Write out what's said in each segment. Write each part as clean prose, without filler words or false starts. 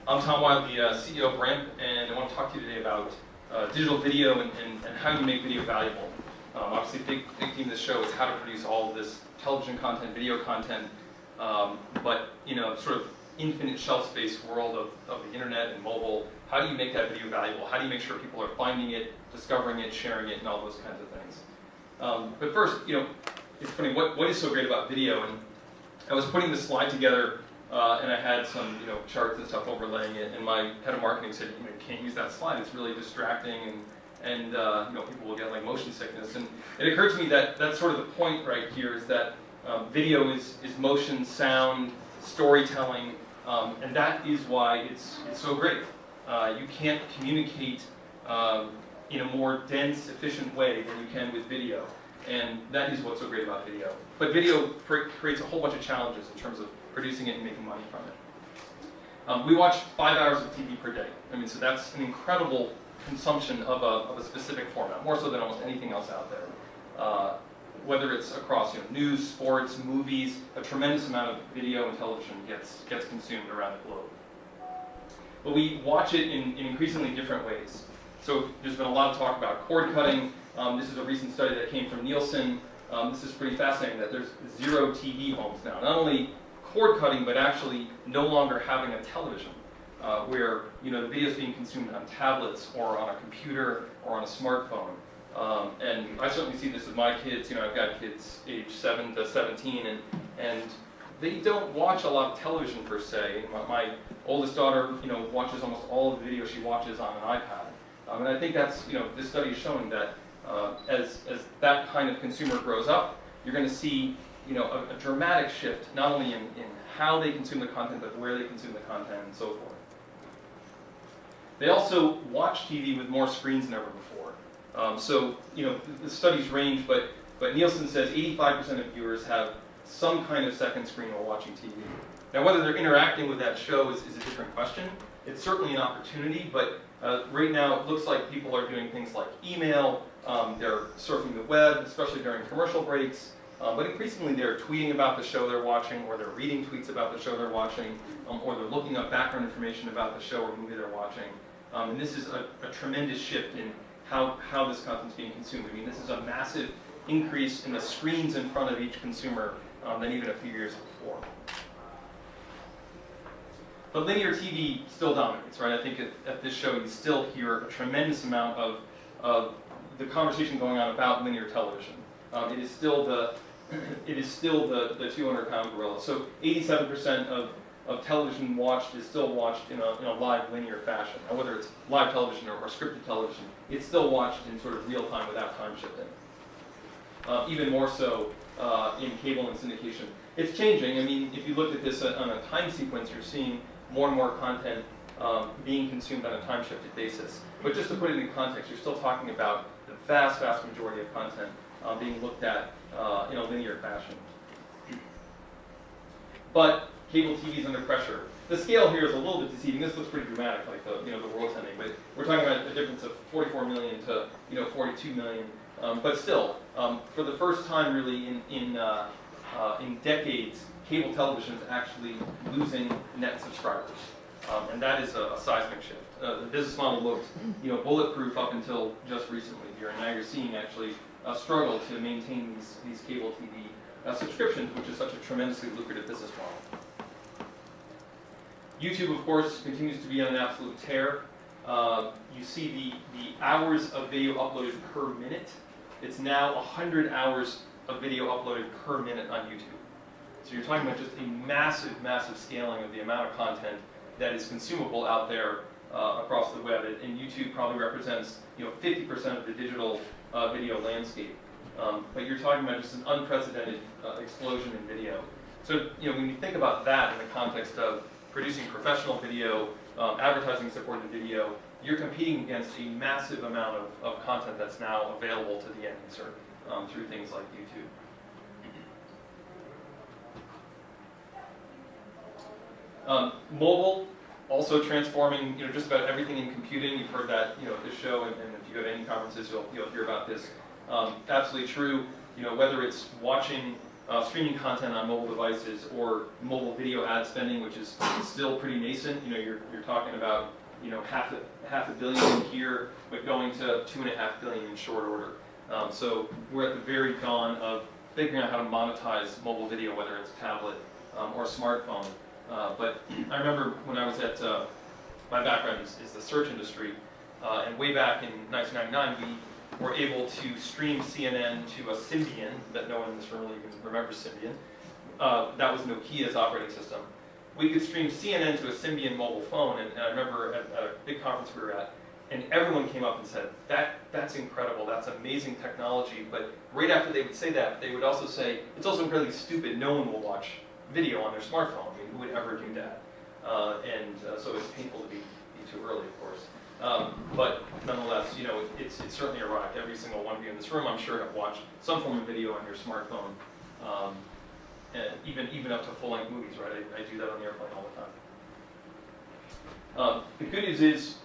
I'm Tom Wilde, the CEO of Ramp, and I want to talk to you today about digital video and how you make video valuable. Obviously, a big theme of this show is how to produce all of this television content, video content, but sort of infinite shelf space world of the internet and mobile. How do you make that video valuable? How do you make sure people are finding it, discovering it, sharing it, and all those kinds of things? But first, it's funny, what is so great about video? And I was putting this slide together, and I had some charts and stuff overlaying it, and my head of marketing said, you can't use that slide, it's really distracting, and people will get like motion sickness. And it occurred to me that that's sort of the point right here, is that video is motion, sound, storytelling, and that is why it's so great. You can't communicate in a more dense, efficient way than you can with video. And that is what's so great about video. But video creates a whole bunch of challenges in terms of producing it and making money from it. We watch 5 hours of TV per day. So that's an incredible consumption of a specific format, more so than almost anything else out there. Whether it's across news, sports, movies, a tremendous amount of video and television gets consumed around the globe. But we watch it in increasingly different ways. So there's been a lot of talk about cord cutting. This is a recent study that came from Nielsen. This is pretty fascinating that there's 0 TV homes now. Not only cord cutting, but actually no longer having a television, where the video is being consumed on tablets or on a computer or on a smartphone. And I certainly see this with my kids. I've got kids age 7 to 17, and they don't watch a lot of television per se. My oldest daughter, watches almost all of the video she watches on an iPad. And I think that's, this study is showing that as that kind of consumer grows up, you're going to see, a dramatic shift, not only in how they consume the content, but where they consume the content and so forth. They also watch TV with more screens than ever before. So, the studies range, but Nielsen says 85% of viewers have some kind of second screen while watching TV. Now, whether they're interacting with that show is a different question. It's certainly an opportunity, but right now it looks like people are doing things like email, they're surfing the web, especially during commercial breaks, but increasingly they're tweeting about the show they're watching, or they're reading tweets about the show they're watching, or they're looking up background information about the show or movie they're watching. And this is a tremendous shift in how this content is being consumed. This is a massive increase in the screens in front of each consumer than even a few years before. But linear TV still dominates, right? I think at this show you still hear a tremendous amount of the conversation going on about linear television. It is still the 200-pound gorilla. So 87% of television watched is still watched in a live linear fashion. Now, whether it's live television or scripted television, it's still watched in sort of real time without time shifting. Even more so in cable and syndication. It's changing. If you look at this on a time sequence, you're seeing more and more content being consumed on a time-shifted basis. But just to put it in context, you're still talking about the vast majority of content being looked at in a linear fashion. But cable TV is under pressure. The scale here is a little bit deceiving. This looks pretty dramatic, like the world's ending. But we're talking about a difference of 44 million to 42 million. But still, for the first time really in decades, cable television is actually losing net subscribers, and that is a seismic shift. The business model looked, bulletproof up until just recently here, and now you're seeing actually a struggle to maintain these cable TV subscriptions, which is such a tremendously lucrative business model. YouTube, of course, continues to be on an absolute tear. You see the hours of video uploaded per minute. It's now 100 hours of video uploaded per minute on YouTube. So you're talking about just a massive scaling of the amount of content that is consumable out there across the web. And YouTube probably represents 50% of the digital video landscape. But you're talking about just an unprecedented explosion in video. So when you think about that in the context of producing professional video, advertising supported video, you're competing against a massive amount of content that's now available to the end user through things like YouTube. Mobile, also transforming just about everything in computing. You've heard that at this show, and if you go to any conferences, you'll hear about this. Absolutely true. Whether it's watching streaming content on mobile devices or mobile video ad spending, which is still pretty nascent. You know, you're talking about, you know, half a billion here, but going to 2.5 billion in short order. So we're at the very dawn of figuring out how to monetize mobile video, whether it's tablet or smartphone. But I remember when I was at, my background is the search industry, and way back in 1999, we were able to stream CNN to a Symbian, that no one in this room really even remembers Symbian. That was Nokia's operating system. We could stream CNN to a Symbian mobile phone, and I remember at a big conference we were at, and everyone came up and said, that's incredible, that's amazing technology, but right after they would say that, they would also say, it's also incredibly stupid, no one will watch video on their smartphone. I mean, who would ever do that? So it's painful to be too early, of course. But nonetheless, you know, it's certainly arrived. Every single one of you in this room, I'm sure, have watched some form of video on your smartphone, and even up to full-length movies, right? I do that on the airplane all the time. The good news is,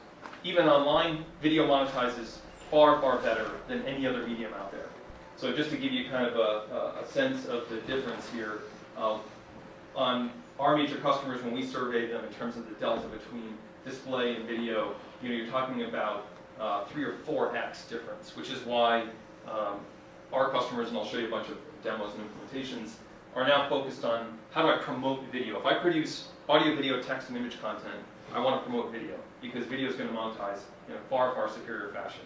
even online, video monetizes far, far better than any other medium out there. So just to give you kind of a sense of the difference here, on our major customers, when we surveyed them in terms of the delta between display and video, you know, you're talking about 3 or 4x difference, which is why our customers, and I'll show you a bunch of demos and implementations, are now focused on how do I promote video. If I produce audio, video, text, and image content, I want to promote video, because video is going to monetize in a far, far superior fashion.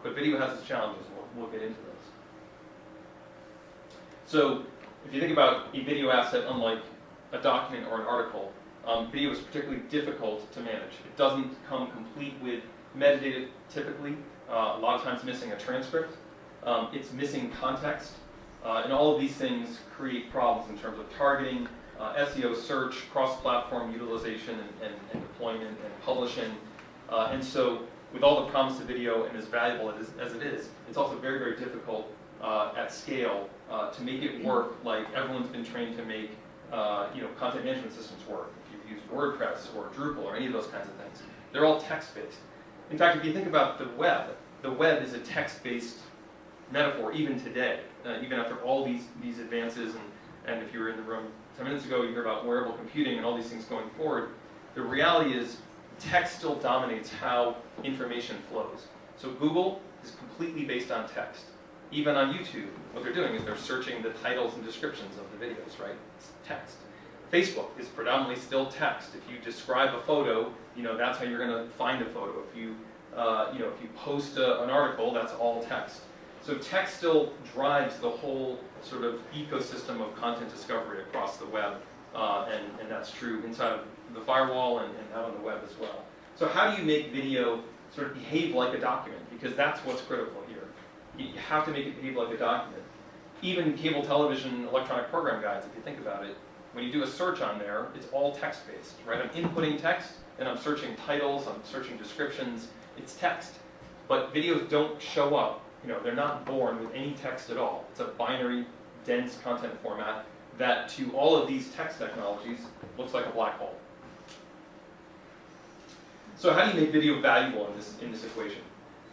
But video has its challenges, and we'll get into those. So if you think about a video asset, unlike a document or an article, video is particularly difficult to manage. It doesn't come complete with metadata typically, a lot of times missing a transcript. It's missing context, and all of these things create problems in terms of targeting, SEO, search, cross-platform utilization and deployment and publishing. And so with all the promise of video and as valuable as it is, it's also very, very difficult at scale to make it work like everyone's been trained to make you know, content management systems work. If you've used WordPress or Drupal or any of those kinds of things, they're all text-based. In fact, if you think about the web is a text-based metaphor even today, even after all these advances, and if you were in the room 10 minutes ago, you hear about wearable computing and all these things going forward. The reality is text still dominates how information flows. So Google is completely based on text. Even on YouTube, what they're doing is they're searching the titles and descriptions of the videos, right? It's text. Facebook is predominantly still text. If you describe a photo, you know, that's how you're going to find a photo. If you, you know, if you post an article, that's all text. So text still drives the whole sort of ecosystem of content discovery across the web, and that's true inside of the firewall and out on the web as well. So how do you make video sort of behave like a document? Because that's what's critical here. You have to make it behave like a document. Even cable television electronic program guides, if you think about it, when you do a search on there, it's all text-based, right? I'm inputting text, and I'm searching titles, I'm searching descriptions, it's text. But videos don't show up, you know, they're not born with any text at all. It's a binary, dense content format that, to all of these text technologies, looks like a black hole. So how do you make video valuable in this equation?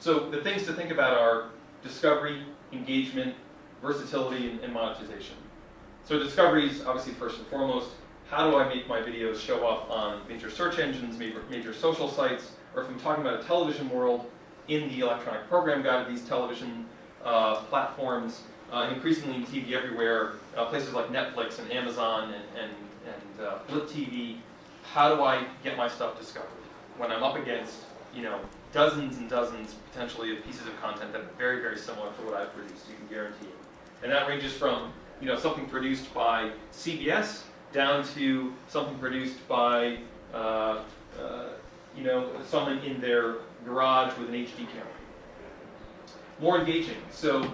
So the things to think about are discovery, engagement, versatility, and monetization. So discovery is obviously first and foremost, how do I make my videos show up on major search engines, major social sites, or if I'm talking about a television world, in the electronic program guide of these television platforms, and increasingly in TV everywhere, places like Netflix and Amazon and Flip TV, how do I get my stuff discovered? When I'm up against, you know, dozens and dozens, potentially, of pieces of content that are very, very similar to what I've produced, you can guarantee it. And that ranges from, you know, something produced by CBS down to something produced by, you know, someone in their garage with an HD camera. More engaging. So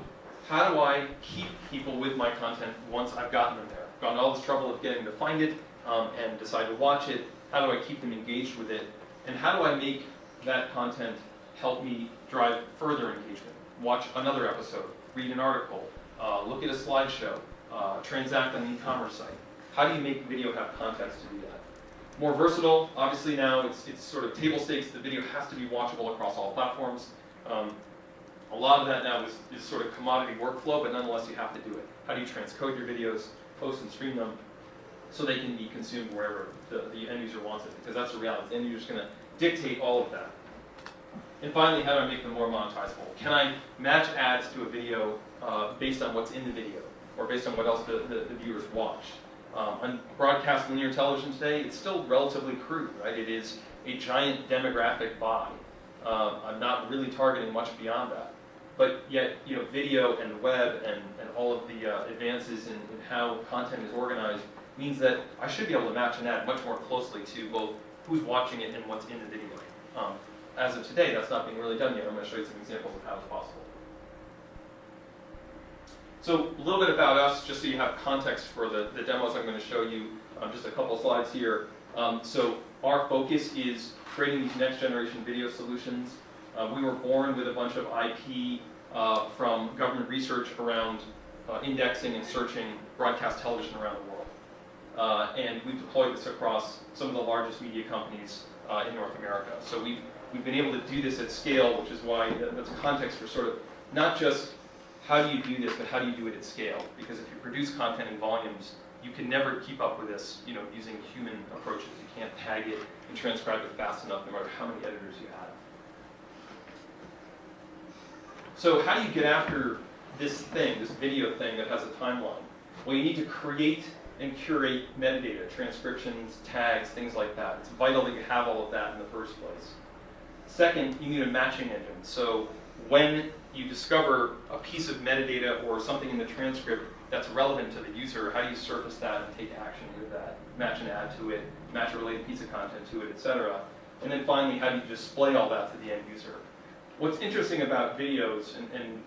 how do I keep people with my content once I've gotten them there? I've gone all this trouble of getting to find it and decide to watch it. How do I keep them engaged with it? And how do I make that content help me drive further engagement? Watch another episode, read an article, look at a slideshow, transact on an e-commerce site. How do you make video have context to do that? More versatile, obviously now it's sort of table stakes. The video has to be watchable across all platforms. A lot of that now is sort of commodity workflow, but nonetheless you have to do it. How do you transcode your videos, post and stream them, so they can be consumed wherever the end user wants it? Because that's the reality. The end user's going to dictate all of that. And finally, how do I make them more monetizable? Can I match ads to a video based on what's in the video, or based on what else the viewers watch? On broadcast linear television today, it's still relatively crude, right? It is a giant demographic buy. I'm not really targeting much beyond that. But yet, video and web and all of the advances in how content is organized means that I should be able to match an ad much more closely to both who's watching it and what's in the video. As of today, that's not being really done yet. I'm going to show you some examples of how it's possible. So a little bit about us, just so you have context for the demos I'm going to show you. Just a couple slides here. So our focus is creating these next generation video solutions. We were born with a bunch of IP from government research around indexing and searching broadcast television around the world. And we've deployed this across some of the largest media companies in North America. So we've been able to do this at scale, which is why that's context for sort of not just how do you do this, but how do you do it at scale? Because if you produce content in volumes, you can never keep up with this, using human approaches. You can't tag it and transcribe it fast enough, no matter how many editors you have. So how do you get after this video thing that has a timeline? Well, you need to create and curate metadata, transcriptions, tags, things like that. It's vital that you have all of that in the first place. Second, you need a matching engine. So when you discover a piece of metadata or something in the transcript that's relevant to the user, how do you surface that and take action with that? Match an ad to it, match a related piece of content to it, etc. And then finally, how do you display all that to the end user? What's interesting about videos and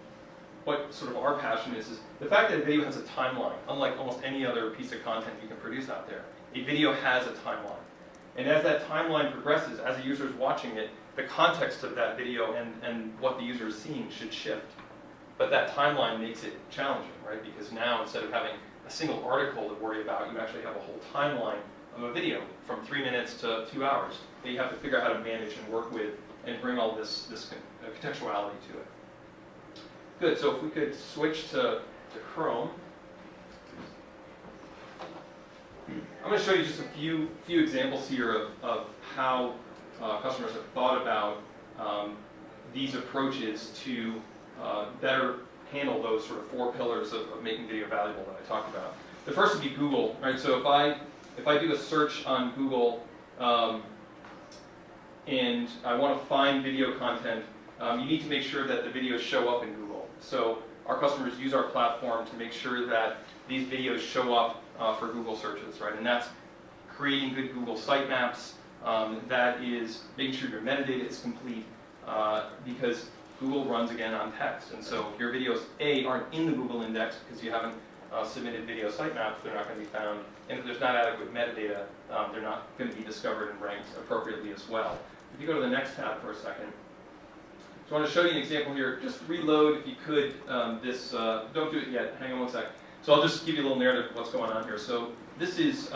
what sort of our passion is the fact that a video has a timeline. Unlike almost any other piece of content you can produce out there, a video has a timeline. And as that timeline progresses, as the user is watching it, the context of that video and what the user is seeing should shift. But that timeline makes it challenging, right? Because now, instead of having a single article to worry about, you actually have a whole timeline of a video from 3 minutes to 2 hours that you have to figure out how to manage and work with and bring all this contextuality to it. Good, so if we could switch to Chrome. I'm going to show you just a few examples here of how customers have thought about these approaches to better handle those sort of 4 pillars of making video valuable that I talked about. The first would be Google, right? So if I do a search on Google and I want to find video content, you need to make sure that the videos show up in Google. So our customers use our platform to make sure that these videos show up for Google searches, right? And that's creating good Google sitemaps. That is making sure your metadata is complete because Google runs, again, on text. And so if your videos, A, aren't in the Google index because you haven't submitted video sitemaps, they're not going to be found. And if there's not adequate metadata, they're not going to be discovered and ranked appropriately as well. If you go to the next tab for a second, so I want to show you an example here. Just reload, if you could, this. Don't do it yet. Hang on one sec. So I'll just give you a little narrative of what's going on here. So this is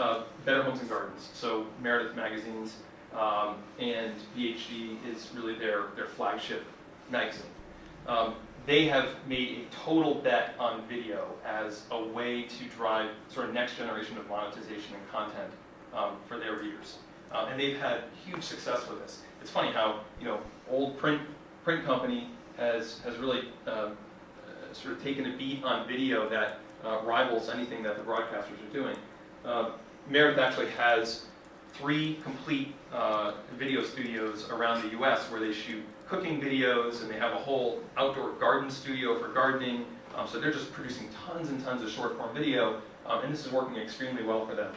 Better Homes and Gardens. So Meredith magazines and PhD is really their flagship magazine. They have made a total bet on video as a way to drive sort of next generation of monetization and content for their readers. And they've had huge success with this. It's funny how, old print company has really sort of taken a beat on video that rivals anything that the broadcasters are doing. Meredith actually has 3 complete video studios around the US where they shoot cooking videos, and they have a whole outdoor garden studio for gardening. So they're just producing tons and tons of short form video, and this is working extremely well for them.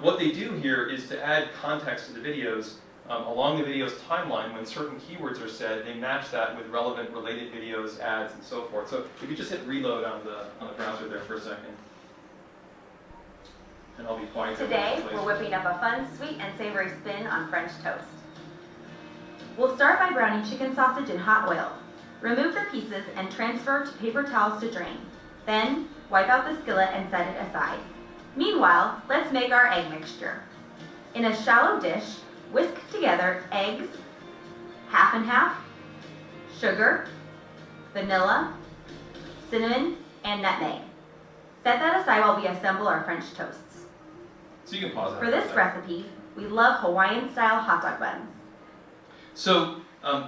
What they do here is to add context to the videos along the video's timeline. When certain keywords are said, they match that with relevant related videos, ads, and so forth. So if you just hit reload on the browser there for a second. And I'll be quiet. Today, we're whipping up a fun, sweet, and savory spin on French toast. We'll start by browning chicken sausage in hot oil. Remove the pieces and transfer to paper towels to drain. Then, wipe out the skillet and set it aside. Meanwhile, let's make our egg mixture. In a shallow dish, whisk together eggs, half and half, sugar, vanilla, cinnamon, and nutmeg. Set that aside while we assemble our French toasts. So you can pause that. For this recipe, we love Hawaiian-style hot dog buns. So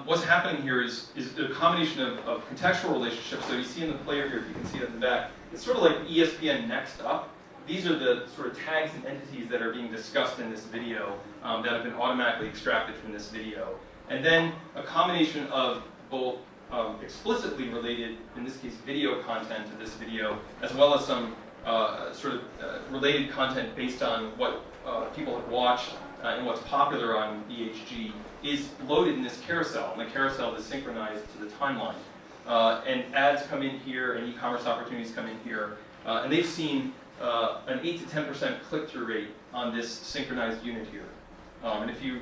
what's happening here is a combination of contextual relationships. So you see in the player here, if you can see it in the back, it's sort of like ESPN Next Up. These are the sort of tags and entities that are being discussed in this video that have been automatically extracted from this video. And then a combination of both explicitly related, in this case, video content to this video, as well as some related content based on what people have watched and what's popular on EHG is loaded in this carousel, and the carousel is synchronized to the timeline. And ads come in here, and e-commerce opportunities come in here, and they've seen an 8 to 10% click-through rate on this synchronized unit here. And if you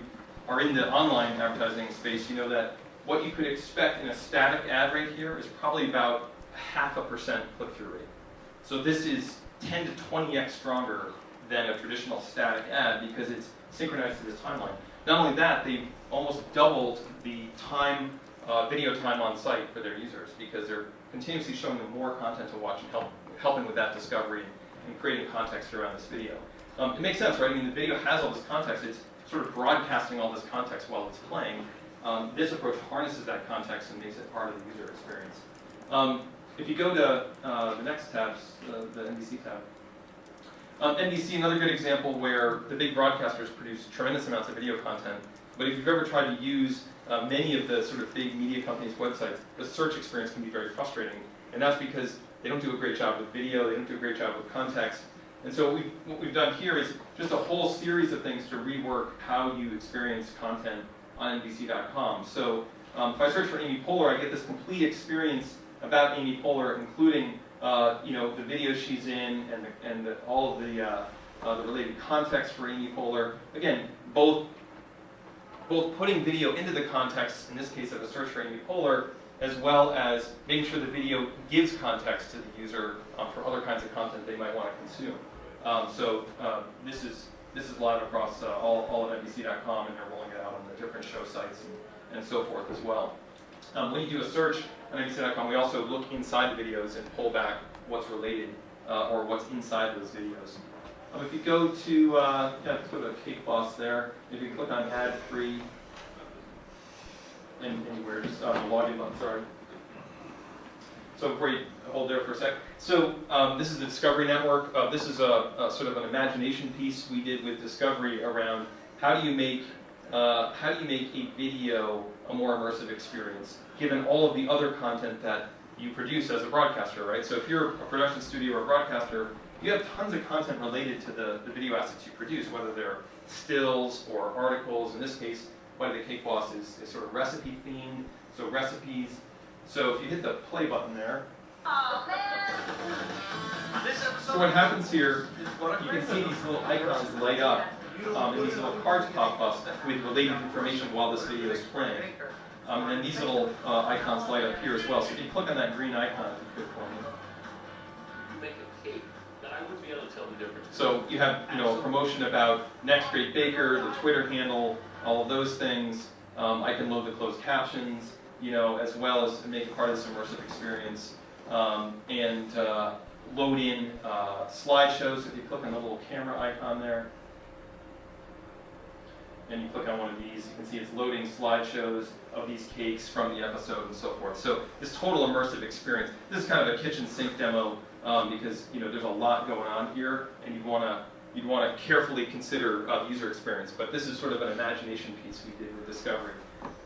are in the online advertising space, you know that what you could expect in a static ad rate here is probably about 0.5% click-through rate. So this is 10 to 20x stronger than a traditional static ad because it's synchronized to this timeline. Not only that, they've almost doubled the time, video time on site for their users because they're continuously showing them more content to watch and helping with that discovery and creating context around this video. It makes sense, right? I mean, the video has all this context. It's sort of broadcasting all this context while it's playing. This approach harnesses that context and makes it part of the user experience. If you go to the next tabs, the NBC tab, NBC, another good example where the big broadcasters produce tremendous amounts of video content, but if you've ever tried to use many of the sort of big media companies' websites, the search experience can be very frustrating, and that's because they don't do a great job with video, they don't do a great job with context, and so what we've done here is just a whole series of things to rework how you experience content on NBC.com. So if I search for Amy Poehler, I get this complete experience about Amy Poehler, including the video she's in and all of the related context for Amy Poehler. Again, both putting video into the context, in this case of a search for Amy Poehler, as well as making sure the video gives context to the user for other kinds of content they might want to consume. This is live across all of NBC.com, and they're rolling it out on the different show sites and so forth as well. When you do a search on NBC.com, we also look inside the videos and pull back what's related or what's inside those videos. If you go to, let's put a Cake Boss there. If you click on Ad Free, anywhere, just the login button, sorry. So before you hold there for a sec. So this is the Discovery Network. This is a sort of an imagination piece we did with Discovery around how do you make a video a more immersive experience, given all of the other content that you produce as a broadcaster, right? So if you're a production studio or a broadcaster, you have tons of content related to the video assets you produce, whether they're stills or articles. In this case, One of the Cake Boss is sort of recipe themed, so recipes. So if you hit the play button there, so what happens here, you can see these little icons light up, and these little cards pop up with related information while this video is playing. And these little icons light up here as well. So if you click on that green icon, if you could for me. You make a cake, then I wouldn't be able to tell the difference. So you have a promotion about Next Great Baker, the Twitter handle, all of those things. I can load the closed captions, as well as make it part of this immersive experience. And load in slideshows. If you click on the little camera icon there, and you click on one of these, you can see it's loading slideshows of these cakes from the episode and so forth. So this total immersive experience. This is kind of a kitchen sink demo because there's a lot going on here, and you'd want to carefully consider the user experience. But this is sort of an imagination piece we did with Discovery.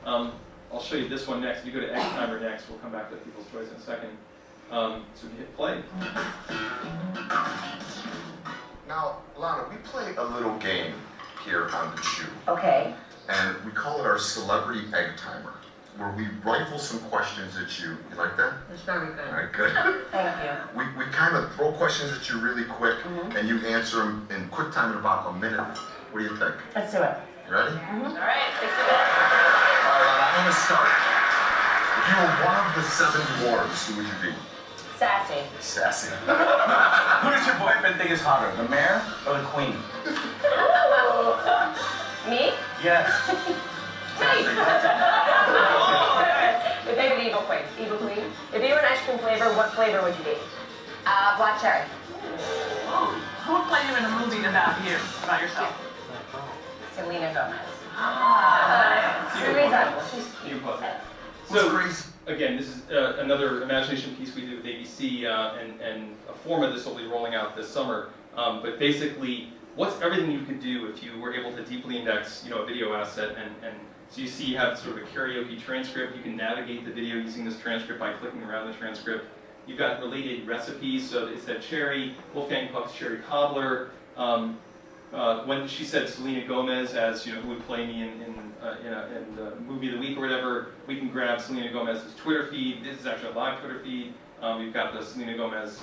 I'll show you this one next. If you go to X Timer next, we'll come back to People's Choice in a second. So you hit play. Now, Lana, we play a little game here on the Chew. Okay. And we call it our Celebrity Egg Timer, where we rifle some questions at you. You like that? It's very good. All right, good. Thank you. We kind of throw questions at you really quick, and you answer them in quick time in about a minute. What do you think? Let's do it. You ready? All right, 6 minutes. All right, Lana, I'm going to start. If you were one of the 7 dwarves, who would you be? Sassy. Sassy. Who does your boyfriend think is hotter, the mayor or the queen? Me? Yes. Hey. If Your favorite Evil Queen. If you were an ice cream flavor, what flavor would you be? Black cherry. Oh, who would play you in a movie about you, about yourself? Selena Gomez. So, again, this is another imagination piece we did with ABC, and a form of this will be rolling out this summer. But basically, what's everything you could do if you were able to deeply index, a video asset, and so you see you have sort of a karaoke transcript. You can navigate the video using this transcript by clicking around the transcript. You've got related recipes, so it said cherry, Wolfgang Puck's cherry cobbler. When she said Selena Gomez as who would play me in the movie of the week or whatever, we can grab Selena Gomez's Twitter feed. This is actually a live Twitter feed. We've got the Selena Gomez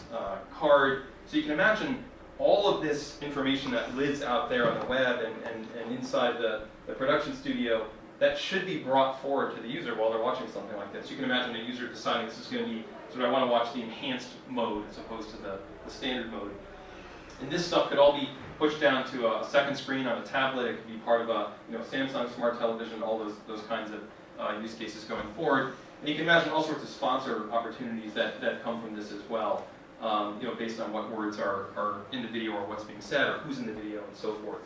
card. So you can imagine all of this information that lives out there on the web and inside the production studio that should be brought forward to the user while they're watching something like this. You can imagine a user deciding this is going to be, I want to watch the enhanced mode as opposed to the standard mode. And this stuff could all be pushed down to a second screen on a tablet. It could be part of a Samsung smart television, all those kinds of use cases going forward. And you can imagine all sorts of sponsor opportunities that come from this as well, based on what words are in the video or what's being said or who's in the video and so forth.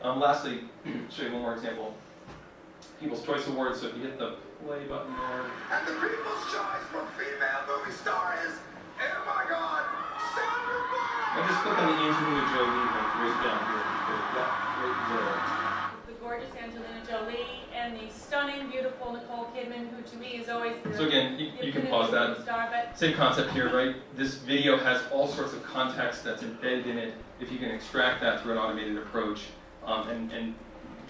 Lastly, show you one more example. People's Choice Awards, so if you hit the play button there. And the People's Choice for female movie star is, oh my God, Sandra Bullock! And just click on the Angelina Jolie link right down here. Right there. The gorgeous Angelina Jolie and the stunning, beautiful Nicole Kidman, who to me is always the So again, you can pause that. Star, but same concept here, right? This video has all sorts of context that's embedded in it. If you can extract that through an automated approach and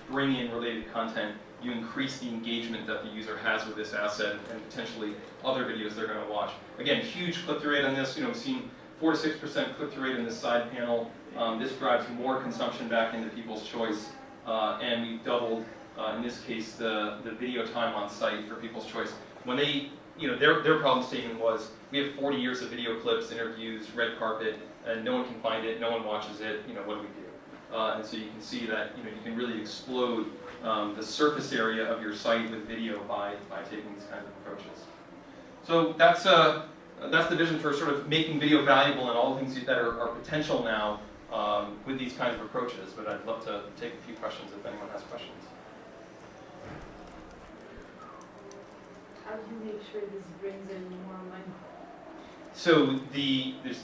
bring in related content, you increase the engagement that the user has with this asset and potentially other videos they're going to watch. Again, huge click-through rate on this. We've seen 4 to 6% click-through rate in this side panel. This drives more consumption back into People's Choice, and we've doubled, in this case, the video time on site for People's Choice. When they, their problem statement was, we have 40 years of video clips, interviews, red carpet, and no one can find it, no one watches it. What do we do? And so you can see that you can really explode the surface area of your site with video by taking these kinds of approaches. So that's the vision for sort of making video valuable and all the things that are potential now with these kinds of approaches. But I'd love to take a few questions if anyone has questions. How do you make sure this brings in more money? So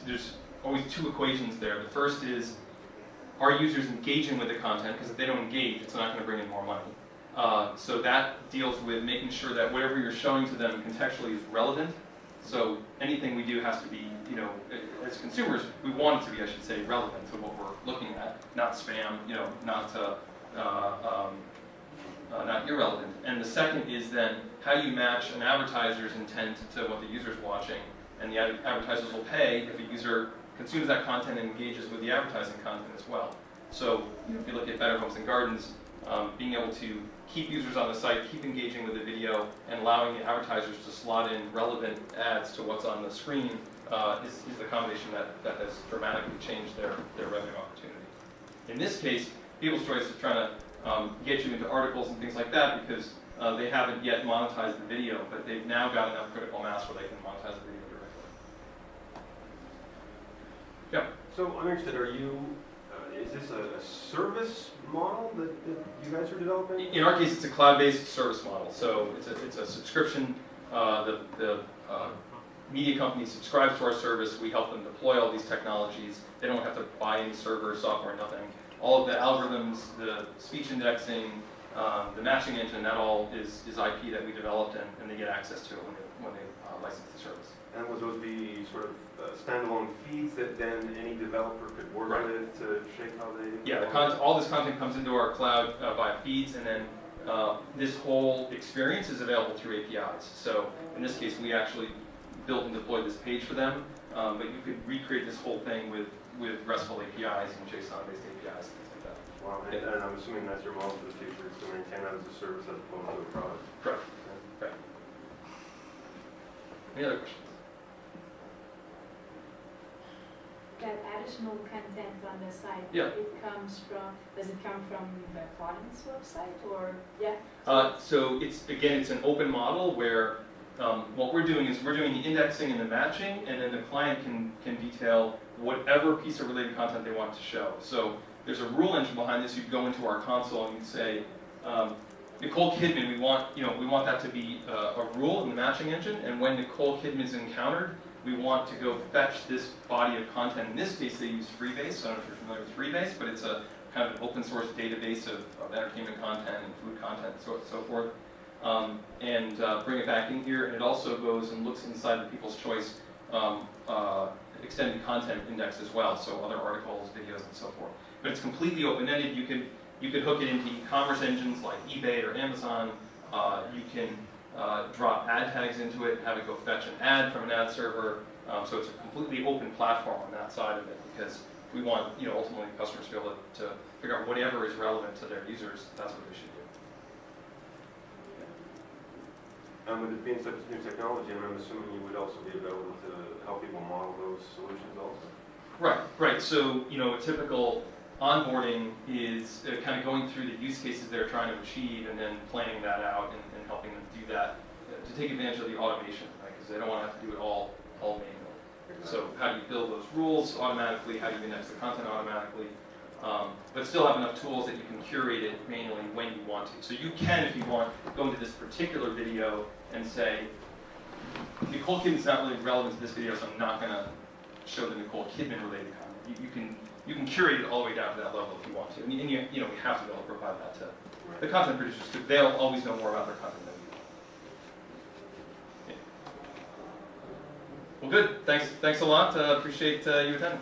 there's always two equations there. The first is, are users engaging with the content? Because if they don't engage, it's not going to bring in more money. So that deals with making sure that whatever you're showing to them contextually is relevant. So anything we do has to be, as consumers, we want it to be, I should say, relevant to what we're looking at, not spam, not irrelevant. And the second is then how you match an advertiser's intent to what the user's watching, and the advertisers will pay if a user consumes that content and engages with the advertising content as well. So if you look at Better Homes and Gardens, being able to keep users on the site, keep engaging with the video, and allowing the advertisers to slot in relevant ads to what's on the screen is the combination that has dramatically changed their revenue opportunity. In this case, People's Choice is trying to get you into articles and things like that because they haven't yet monetized the video, but they've now got enough critical mass where they can monetize the video directly. Yeah. So I'm interested, is this a service model that you guys are developing? In our case, it's a cloud-based service model. So it's a subscription. The media company subscribes to our service. We help them deploy all these technologies. They don't have to buy any server software, nothing. All of the algorithms, the speech indexing, the matching engine, that all is IP that we developed, and they get access to it when they license the service. And would those be sort of standalone feeds that then any developer could work with to shape how they... Yeah, all this content comes into our cloud via feeds, and then this whole experience is available through APIs. So in this case, we actually built and deployed this page for them, but you could recreate this whole thing with RESTful APIs and JSON-based APIs, things like that. Wow, and I'm assuming that's your model for the future, is to maintain that as a service as opposed to a product. Correct. Right. Any other questions? That additional content on the site, Yeah. Does it come from the client's website or, yeah? So it's an open model where what we're doing is we're doing the indexing and the matching, and then the client can detail whatever piece of related content they want to show. So there's a rule engine behind this. You'd go into our console and you'd say, Nicole Kidman, we want that to be a rule in the matching engine, and when Nicole Kidman is encountered, we want to go fetch this body of content. In this case, they use Freebase. I don't know if you're familiar with Freebase, but it's a kind of an open source database of entertainment content and food content and so forth. And bring it back in here, and it also goes and looks inside the People's Choice extended content index as well, so other articles, videos, and so forth. But it's completely open-ended. You could hook it into e-commerce engines like eBay or Amazon. You can drop ad tags into it, have it go fetch an ad from an ad server. So it's a completely open platform on that side of it, because we want, ultimately customers to be able to figure out whatever is relevant to their users. That's what they should do. With it being such new technology, I'm assuming you would also be available to help people model those solutions also? Right. So, a typical onboarding is kind of going through the use cases they're trying to achieve and then planning that out and helping them do that to take advantage of the automation, right? Because they don't want to have to do it all manually. So how do you build those rules automatically? How do you index the content automatically? But still have enough tools that you can curate it manually when you want to. So you can, if you want, go into this particular video and say, Nicole Kidman's not really relevant to this video, so I'm not going to show the Nicole Kidman related content. You can curate it all the way down to that level if you want to. And we have to be able to provide that to the content producers, because they'll always know more about their content than we do. Yeah. Well, good. Thanks a lot. Appreciate you attending.